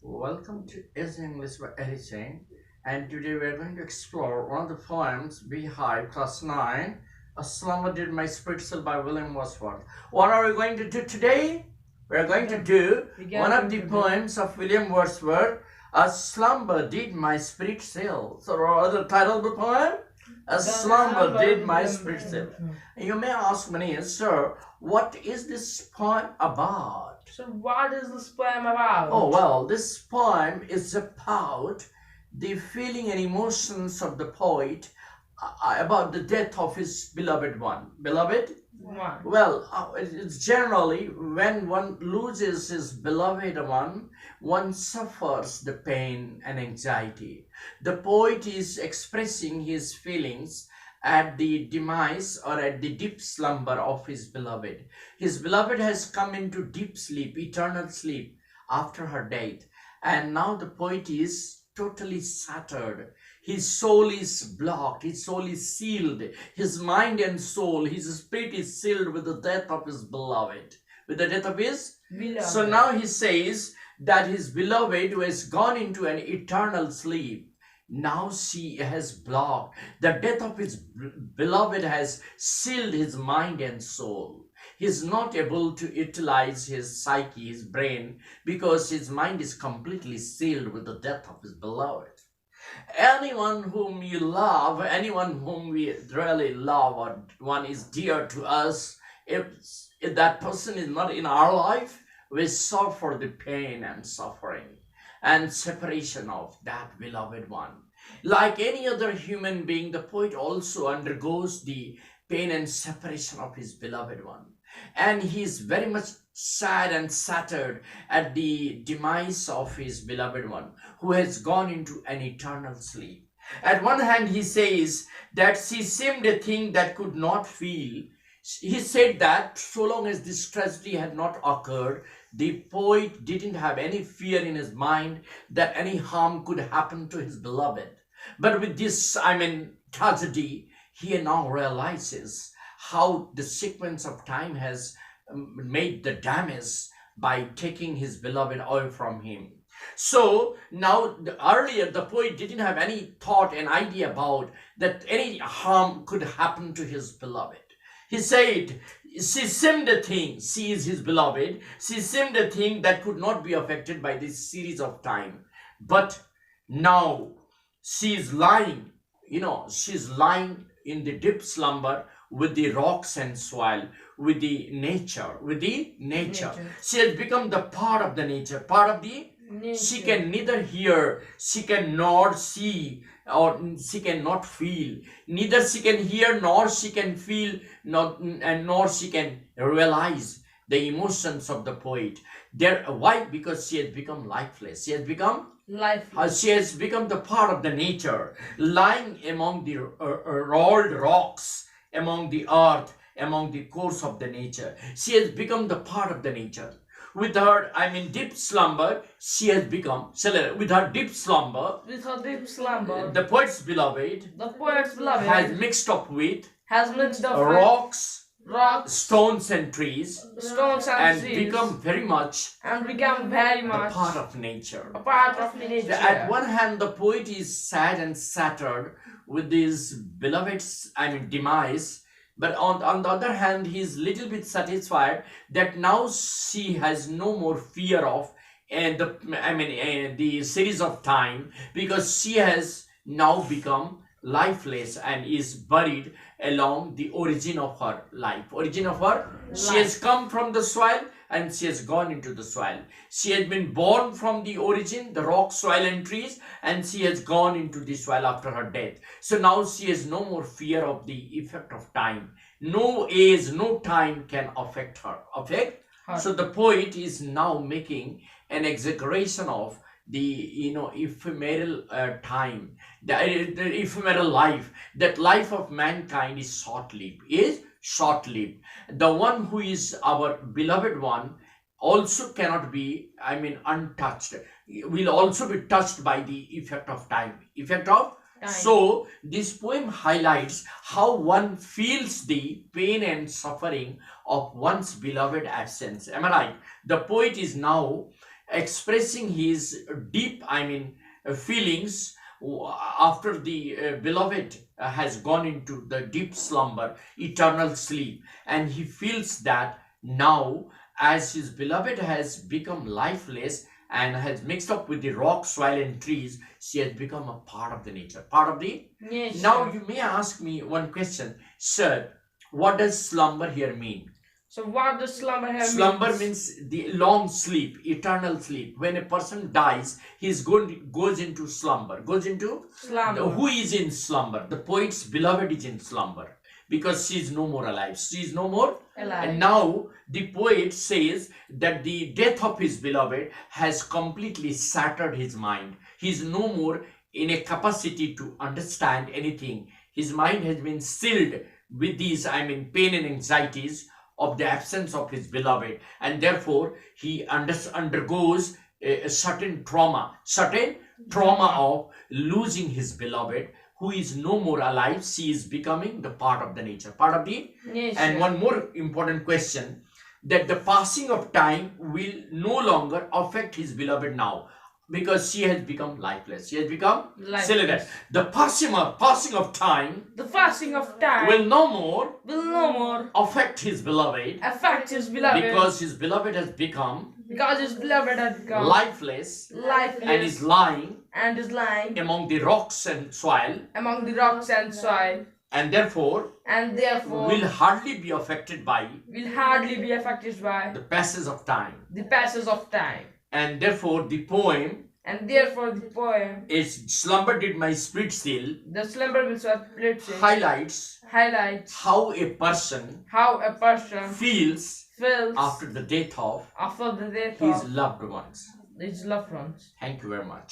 Welcome to Is English by Editing, and today we are going to explore one of the poems, Beehive, Class 9, A Slumber Did My Spirit Still by William Wordsworth. What are we going to do today? We are going to do one of the poems of William Wordsworth, A Slumber Did My Spirit Still. So, what is the title of the poem? A slumber did my spirit still. You may ask me, sir, what is this poem about? So what is this poem about? Oh, well, this poem is about the feeling and emotions of the poet about the death of his beloved one. Beloved? One. Well, it's generally when one loses his beloved one suffers the pain and anxiety. The poet is expressing his feelings at the demise or at the deep slumber of his beloved. His beloved has come into deep sleep, eternal sleep after her death. And now the poet is totally shattered. His soul is blocked, his soul is sealed, his mind and soul, his spirit is sealed with the death of his beloved. With the death of his beloved. So now he says that his beloved who has gone into an eternal sleep, now she has blocked. The death of his beloved has sealed his mind and soul. He is not able to utilize his psyche, his brain, because his mind is completely sealed with the death of his beloved. Anyone whom you love, anyone whom we really love or one is dear to us, if that person is not in our life, we suffer the pain and suffering and separation of that beloved one. Like any other human being, the poet also undergoes the pain and separation of his beloved one. And he is very much sad and shattered at the demise of his beloved one, who has gone into an eternal sleep. At one hand, he says that she seemed a thing that could not feel. He said that so long as this tragedy had not occurred, the poet didn't have any fear in his mind that any harm could happen to his beloved. But with this, tragedy, he now realizes how the sequence of time has made the damage by taking his beloved away from him. So now, earlier the poet didn't have any thought and idea about that any harm could happen to his beloved. He said, she seemed a thing, she is his beloved, she seemed a thing that could not be affected by this series of time. But now she is lying, she's lying in the deep slumber with the rocks and soil, with the nature, nature. She has become the part of the nature, part of the nature. She can neither hear, she can nor see, or she cannot feel. Neither she can hear, nor she can feel, nor she can realize the emotions of the poet. Why? Because she has become lifeless. She has become lifeless. She has become the part of the nature, lying among the rolled rocks, among the earth, among the course of the nature. She has become the part of the nature. With her, deep slumber, she has become, with her deep slumber, the poet's beloved, has mixed up with, rocks, stones and trees, and become very much the part of nature. At one hand, the poet is sad and shattered with his beloved's demise, but on the other hand, he is little bit satisfied that now she has no more fear of the series of time, because she has now become lifeless and is buried along the origin of her life. She has come from the soil and she has gone into the soil. She has been born from the origin, the rock, soil and trees, and she has gone into the soil after her death. So now she has no more fear of the effect of time. No age, no time can affect her. So the poet is now making an exaggeration of the ephemeral time, the ephemeral life. That life of mankind is short-lived. The one who is our beloved one also cannot be untouched, will also be touched by the effect of time. So this poem highlights how one feels the pain and suffering of one's beloved absence. Am I right? The poet is now expressing his deep, feelings after the beloved has gone into the deep slumber, eternal sleep, and he feels that now, as his beloved has become lifeless and has mixed up with the rock, soil, and trees, she has become a part of the nature, part of the. Yes, Now, sir. you may ask me one question, sir, what does slumber here mean? So what does slumber here Slumber means? means the long sleep, eternal sleep. When a person dies, he's going goes into slumber. Goes into Slumber. who is in slumber? The poet's beloved is in slumber because she is no more alive. She is no more. Alive. And now the poet says that the death of his beloved has completely shattered his mind. He is no more in a capacity to understand anything. His mind has been sealed with these, pain and anxieties of the absence of his beloved, and therefore he undergoes a certain trauma of losing his beloved, who is no more alive. She is becoming the part of the nature, part of the. Yes, And sir. one more important question, that the passing of time will no longer affect his beloved now, because she has become lifeless. She has become cellular. The passing of time The passing of time will no more will no more affect his beloved, affect his beloved because his beloved has become because his beloved had become lifeless lifeless and is lying and is lying among the rocks and soil, among the rocks and soil, and therefore and therefore will hardly be affected by will hardly be affected by the passage of time. the passage of time. And therefore the poem And therefore the poem, is Slumber Did My Spirit Seal, The Slumber Which Was Played, highlights highlights how a person how a person feels feels after the death of after the death his of loved ones. his loved ones. Thank you very much.